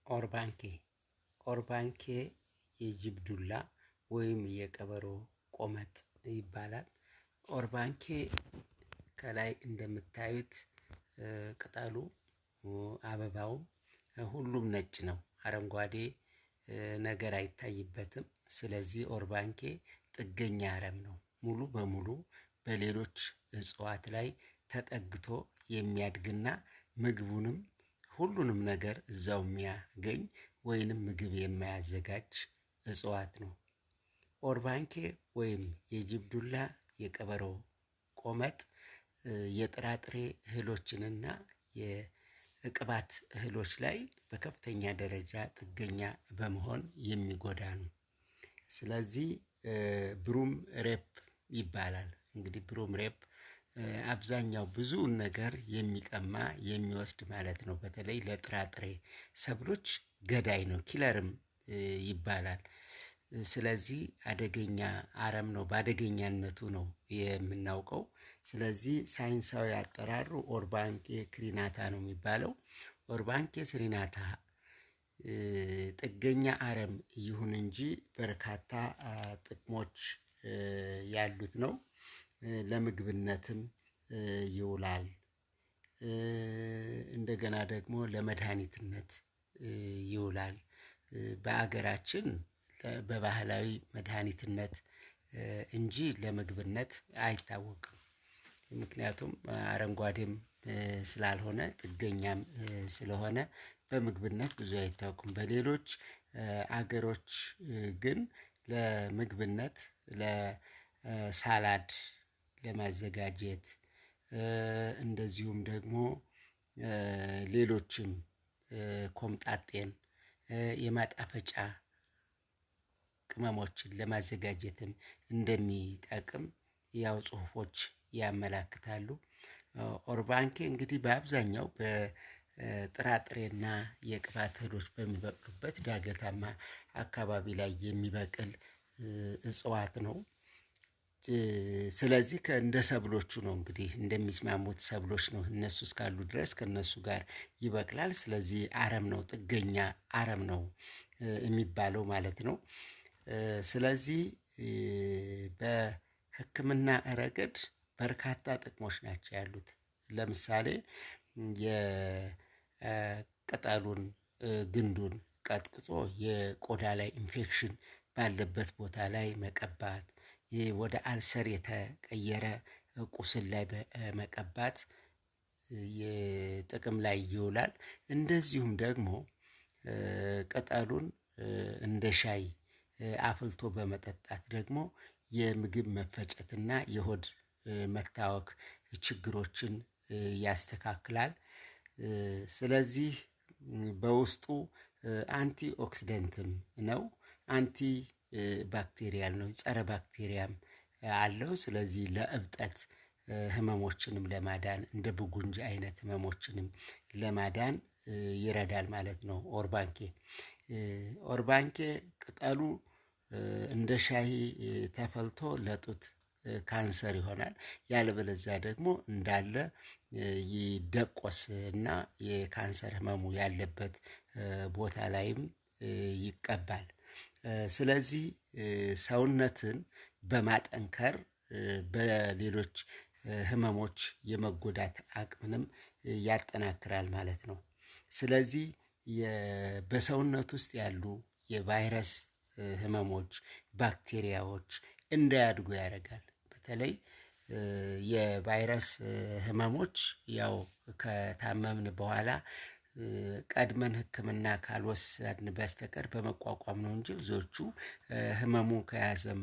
ኦርባንኬ ኦርባንኬ የጅብ ዱላ ወይም የቀበሮ ቆመጥ ይባላል። ኦርባንኬ ከላይ እንደምታዩት ቅጠሉ፣ አበባውም ሁሉም ነጭ ነው። አረንጓዴ ነገር አይታይበትም። ስለዚህ ኦርባንኬ ጥገኛ አረም ነው። ሙሉ በሙሉ በሌሎች እጽዋት ላይ ተጠግቶ የሚያድግና ምግቡንም ሁሉንም ነገር እዛው የሚያገኝ ወይንም ምግብ የማያዘጋጅ እጽዋት ነው። ኦርባንኬ ወይም የጅብ ዱላ፣ የቀበሮ ቆመጥ የጥራጥሬ እህሎችንና የቅባት እህሎች ላይ በከፍተኛ ደረጃ ጥገኛ በመሆን የሚጎዳ ነው። ስለዚህ ብሩም ሬፕ ይባላል። እንግዲህ ብሩም ሬፕ አብዛኛው ብዙውን ነገር የሚቀማ የሚወስድ ማለት ነው። በተለይ ለጥራጥሬ ሰብሎች ገዳይ ነው፣ ኪለርም ይባላል። ስለዚህ አደገኛ አረም ነው። በአደገኛነቱ ነው የምናውቀው። ስለዚህ ሳይንሳዊ አጠራሩ ኦርባንኬ ክሪናታ ነው የሚባለው። ኦርባንኬ ክሪናታ ጥገኛ አረም ይሁን እንጂ በርካታ ጥቅሞች ያሉት ነው። ለምግብነትም ይውላል። እንደገና ደግሞ ለመድኃኒትነት ይውላል። በአገራችን በባህላዊ መድኃኒትነት እንጂ ለምግብነት አይታወቅም። ምክንያቱም አረንጓዴም ስላልሆነ ጥገኛም ስለሆነ በምግብነት ብዙ አይታወቅም። በሌሎች አገሮች ግን ለምግብነት ለሳላድ ለማዘጋጀት እንደዚሁም ደግሞ ሌሎችም ኮምጣጤን የማጣፈጫ ቅመሞችን ለማዘጋጀትም እንደሚጠቅም ያው ጽሁፎች ያመላክታሉ። ኦርባንኬ እንግዲህ በአብዛኛው በጥራጥሬና የቅባት እህሎች በሚበቅሉበት ዳገታማ አካባቢ ላይ የሚበቅል እጽዋት ነው። ስለዚህ እንደ ሰብሎቹ ነው እንግዲህ እንደሚስማሙት ሰብሎች ነው። እነሱ እስካሉ ድረስ ከነሱ ጋር ይበቅላል። ስለዚህ አረም ነው፣ ጥገኛ አረም ነው የሚባለው ማለት ነው። ስለዚህ በሕክምና ረገድ በርካታ ጥቅሞች ናቸው ያሉት። ለምሳሌ የቅጠሉን ግንዱን ቀጥቅጦ የቆዳ ላይ ኢንፌክሽን ባለበት ቦታ ላይ መቀባት፣ ወደ አልሰር የተቀየረ ቁስል ላይ መቀባት የጥቅም ላይ ይውላል። እንደዚሁም ደግሞ ቅጠሉን እንደ ሻይ አፍልቶ በመጠጣት ደግሞ የምግብ መፈጨትና የሆድ መታወክ ችግሮችን ያስተካክላል። ስለዚህ በውስጡ አንቲ ኦክሲደንትም ነው፣ አንቲ ባክቴሪያል ነው፣ ጸረ ባክቴሪያም አለው። ስለዚህ ለእብጠት ህመሞችንም ለማዳን እንደ ብጉንጅ አይነት ህመሞችንም ለማዳን ይረዳል ማለት ነው። ኦርባንኬ ቅጠሉ እንደ ሻይ ተፈልቶ ለጡት ካንሰር ይሆናል። ያለበለዚያ ደግሞ እንዳለ ይደቆስ እና የካንሰር ህመሙ ያለበት ቦታ ላይም ይቀባል። ስለዚህ ሰውነትን በማጠንከር በሌሎች ህመሞች የመጎዳት አቅምንም ያጠናክራል ማለት ነው። ስለዚህ በሰውነት ውስጥ ያሉ የቫይረስ ህመሞች፣ ባክቴሪያዎች እንዳያድጉ ያደርጋል። በተለይ የቫይረስ ህመሞች ያው ከታመምን በኋላ ቀድመን ሕክምና ካልወሰድን በስተቀር በመቋቋም ነው እንጂ ብዙዎቹ ህመሙ ከያዘም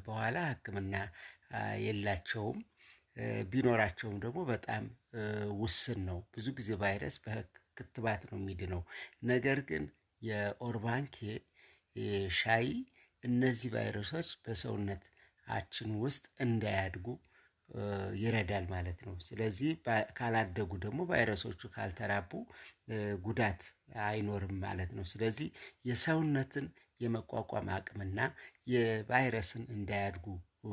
በኋላ ሕክምና የላቸውም። ቢኖራቸውም ደግሞ በጣም ውስን ነው። ብዙ ጊዜ ቫይረስ በክትባት ነው የሚድነው። ነገር ግን የኦርባንኬ ሻይ እነዚህ ቫይረሶች በሰውነታችን ውስጥ እንዳያድጉ ይረዳል ማለት ነው። ስለዚህ ካላደጉ ደግሞ ቫይረሶቹ ካልተራቡ ጉዳት አይኖርም ማለት ነው። ስለዚህ የሰውነትን የመቋቋም አቅምና የቫይረስን እንዳያድጉ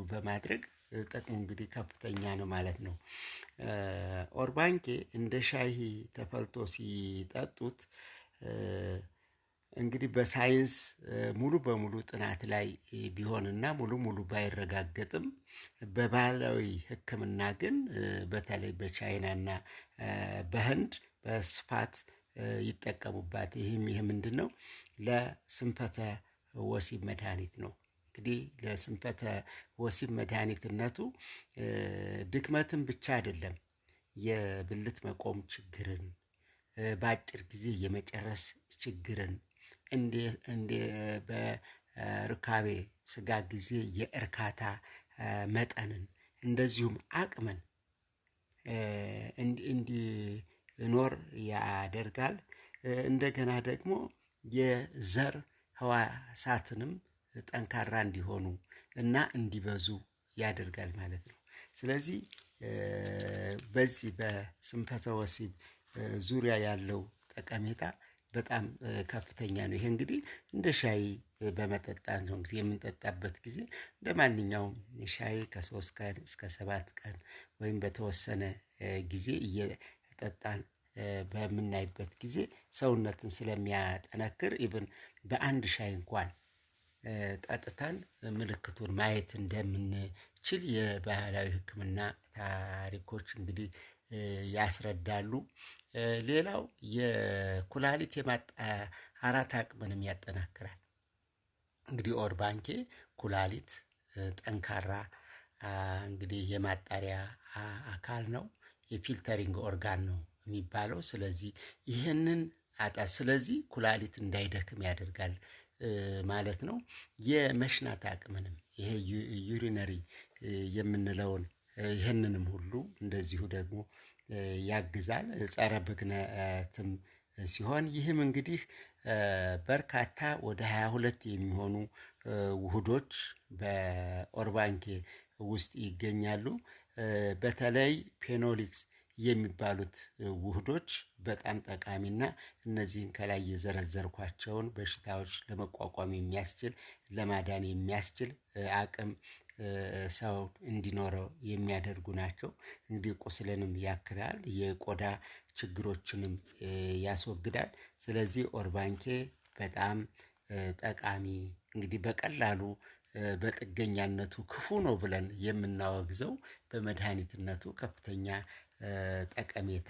በማድረግ ጥቅሙ እንግዲህ ከፍተኛ ነው ማለት ነው። ኦርባንኬ እንደ ሻይ ተፈልቶ ሲጠጡት እንግዲህ በሳይንስ ሙሉ በሙሉ ጥናት ላይ ቢሆንና ሙሉ ሙሉ ባይረጋገጥም በባህላዊ ሕክምና ግን በተለይ በቻይናና በህንድ በስፋት ይጠቀሙባት። ይሄ ምንድን ነው? ለስንፈተ ወሲብ መድኃኒት ነው። እንግዲህ ለስንፈተ ወሲብ መድኃኒትነቱ ድክመትን ብቻ አይደለም፣ የብልት መቆም ችግርን፣ በአጭር ጊዜ የመጨረስ ችግርን፣ እንደ በርካቤ ስጋ ጊዜ የእርካታ መጠንን እንደዚሁም አቅምን እንዲኖር ያደርጋል። እንደገና ደግሞ የዘር ህዋሳትንም ጠንካራ እንዲሆኑ እና እንዲበዙ ያደርጋል ማለት ነው። ስለዚህ በዚህ በስንፈተ ወሲብ ዙሪያ ያለው ጠቀሜታ በጣም ከፍተኛ ነው። ይሄ እንግዲህ እንደ ሻይ በመጠጣት ነው። እንግዲህ የምንጠጣበት ጊዜ እንደ ማንኛውም ሻይ ከ3 ቀን እስከ 7 ቀን ወይም በተወሰነ ጊዜ እየጠጣን በምናይበት ጊዜ ሰውነትን ስለሚያጠነክር ኢቭን በአንድ ሻይ እንኳን ጠጥተን ምልክቱን ማየት እንደምንችል የባህላዊ ሕክምና ታሪኮች እንግዲህ ያስረዳሉ። ሌላው የኩላሊት የማጣራት አቅምንም ያጠናክራል። እንግዲህ ኦርባንኬ ኩላሊት ጠንካራ እንግዲህ የማጣሪያ አካል ነው፣ የፊልተሪንግ ኦርጋን ነው የሚባለው። ስለዚህ ይህንን ስለዚህ ኩላሊት እንዳይደክም ያደርጋል ማለት ነው። የመሽናት አቅምንም ይሄ ዩሪነሪ የምንለውን ይህንንም ሁሉ እንደዚሁ ደግሞ ያግዛል። ጸረ ብግነትም ሲሆን ይህም እንግዲህ በርካታ ወደ 22 የሚሆኑ ውህዶች በኦርባንኬ ውስጥ ይገኛሉ። በተለይ ፌኖሊክስ የሚባሉት ውህዶች በጣም ጠቃሚና እነዚህን ከላይ የዘረዘርኳቸውን በሽታዎች ለመቋቋም የሚያስችል ለማዳን የሚያስችል አቅም ሰው እንዲኖረው የሚያደርጉ ናቸው። እንግዲህ ቁስልንም ያክላል፣ የቆዳ ችግሮችንም ያስወግዳል። ስለዚህ ኦርባንኬ በጣም ጠቃሚ እንግዲህ በቀላሉ በጥገኛነቱ ክፉ ነው ብለን የምናወግዘው በመድኃኒትነቱ ከፍተኛ ጠቀሜታ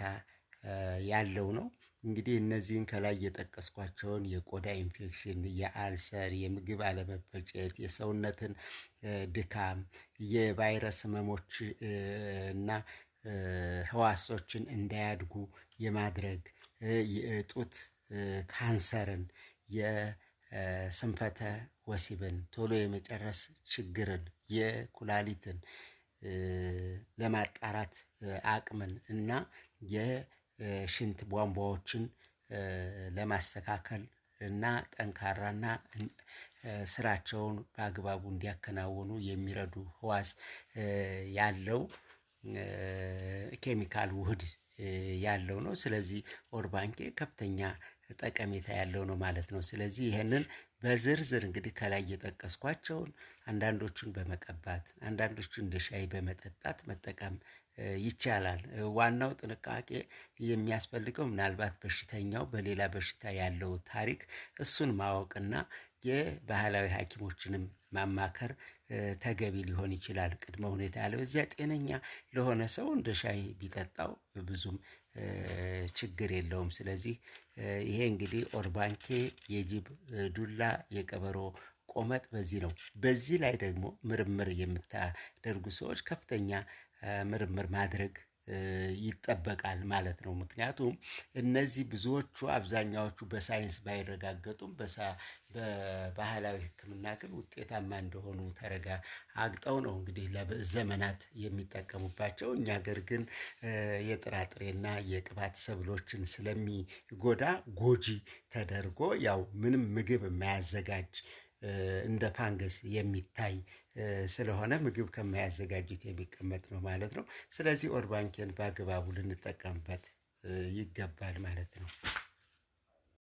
ያለው ነው። እንግዲህ እነዚህን ከላይ የጠቀስኳቸውን የቆዳ ኢንፌክሽን፣ የአልሰር፣ የምግብ አለመፈጨት፣ የሰውነትን ድካም፣ የቫይረስ ህመሞች እና ህዋሶችን እንዳያድጉ የማድረግ የጡት ካንሰርን፣ የስንፈተ ወሲብን ቶሎ የመጨረስ ችግርን፣ የኩላሊትን ለማጣራት አቅምን እና የሽንት ቧንቧዎችን ለማስተካከል እና ጠንካራና ስራቸውን በአግባቡ እንዲያከናውኑ የሚረዱ ህዋስ ያለው ኬሚካል ውህድ ያለው ነው። ስለዚህ ኦርባንኬ ከፍተኛ ጠቀሜታ ያለው ነው ማለት ነው። ስለዚህ ይሄንን በዝርዝር እንግዲህ ከላይ የጠቀስኳቸውን አንዳንዶቹን በመቀባት አንዳንዶቹን እንደ ሻይ በመጠጣት መጠቀም ይቻላል። ዋናው ጥንቃቄ የሚያስፈልገው ምናልባት በሽተኛው በሌላ በሽታ ያለው ታሪክ እሱን ማወቅና የባህላዊ ሐኪሞችንም ማማከር ተገቢ ሊሆን ይችላል ቅድመ ሁኔታ። ያለበዚያ ጤነኛ ለሆነ ሰው እንደ ሻይ ቢጠጣው ብዙም ችግር የለውም። ስለዚህ ይሄ እንግዲህ ኦርባንኬ የጅብ ዱላ የቀበሮ ቆመጥ በዚህ ነው። በዚህ ላይ ደግሞ ምርምር የምታደርጉ ሰዎች ከፍተኛ ምርምር ማድረግ ይጠበቃል ማለት ነው። ምክንያቱም እነዚህ ብዙዎቹ አብዛኛዎቹ በሳይንስ ባይረጋገጡም በባህላዊ ሕክምና ግን ውጤታማ እንደሆኑ ተረጋግጠው ነው እንግዲህ ለዘመናት የሚጠቀሙባቸው። እኛ ሀገር ግን የጥራጥሬና የቅባት ሰብሎችን ስለሚጎዳ ጎጂ ተደርጎ ያው ምንም ምግብ የማያዘጋጅ እንደ ፋንገስ የሚታይ ስለሆነ ምግብ ከማያዘጋጁት የሚቀመጥ ነው ማለት ነው። ስለዚህ ኦርባንኬን በአግባቡ ልንጠቀምበት ይገባል ማለት ነው።